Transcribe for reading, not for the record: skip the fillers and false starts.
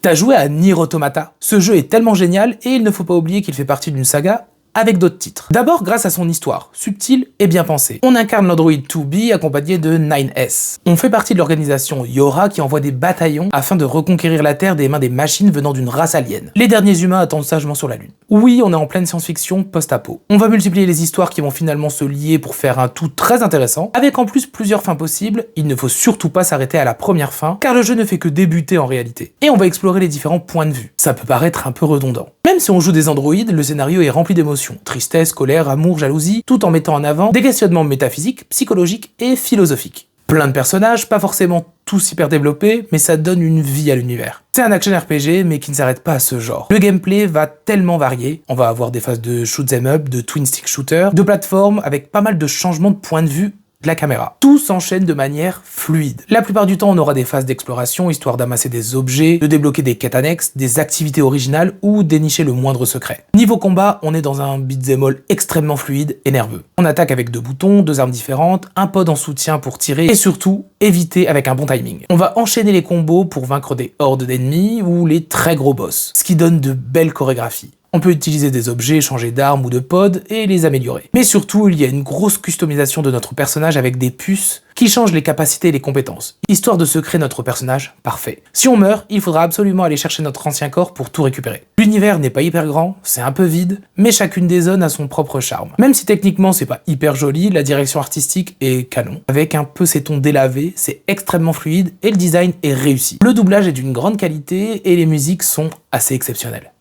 T'as joué à Nier Automata? Ce jeu est tellement génial et il ne faut pas oublier qu'il fait partie d'une saga avec d'autres titres. D'abord grâce à son histoire, subtile et bien pensée. On incarne l'android 2B accompagné de 9S. On fait partie de l'organisation Yora qui envoie des bataillons afin de reconquérir la Terre des mains des machines venant d'une race alien. Les derniers humains attendent sagement sur la Lune. Oui, on est en pleine science-fiction post-apo. On va multiplier les histoires qui vont finalement se lier pour faire un tout très intéressant, avec en plus plusieurs fins possibles. Il ne faut surtout pas s'arrêter à la première fin, car le jeu ne fait que débuter en réalité. Et on va explorer les différents points de vue. Ça peut paraître un peu redondant. Même si on joue des androïdes, le scénario est rempli d'émotions. Tristesse, colère, amour, jalousie, tout en mettant en avant des questionnements métaphysiques, psychologiques et philosophiques. Plein de personnages, pas forcément tous hyper développés, mais ça donne une vie à l'univers. C'est un action RPG, mais qui ne s'arrête pas à ce genre. Le gameplay va tellement varier. On va avoir des phases de shoot 'em up, de twin stick shooter, de plateforme, avec pas mal de changements de point de vue de la caméra. Tout s'enchaîne de manière fluide. La plupart du temps, on aura des phases d'exploration, histoire d'amasser des objets, de débloquer des quêtes annexes, des activités originales ou dénicher le moindre secret. Niveau combat, on est dans un beat'em all extrêmement fluide et nerveux. On attaque avec 2 boutons, 2 armes différentes, un pod en soutien pour tirer et surtout, éviter avec un bon timing. On va enchaîner les combos pour vaincre des hordes d'ennemis ou les très gros boss, ce qui donne de belles chorégraphies. On peut utiliser des objets, changer d'armes ou de pod et les améliorer. Mais surtout, il y a une grosse customisation de notre personnage avec des puces qui changent les capacités et les compétences, histoire de se créer notre personnage parfait. Si on meurt, il faudra absolument aller chercher notre ancien corps pour tout récupérer. L'univers n'est pas hyper grand, c'est un peu vide, mais chacune des zones a son propre charme. Même si techniquement c'est pas hyper joli, la direction artistique est canon. Avec un peu ces tons délavés, c'est extrêmement fluide et le design est réussi. Le doublage est d'une grande qualité et les musiques sont assez exceptionnelles.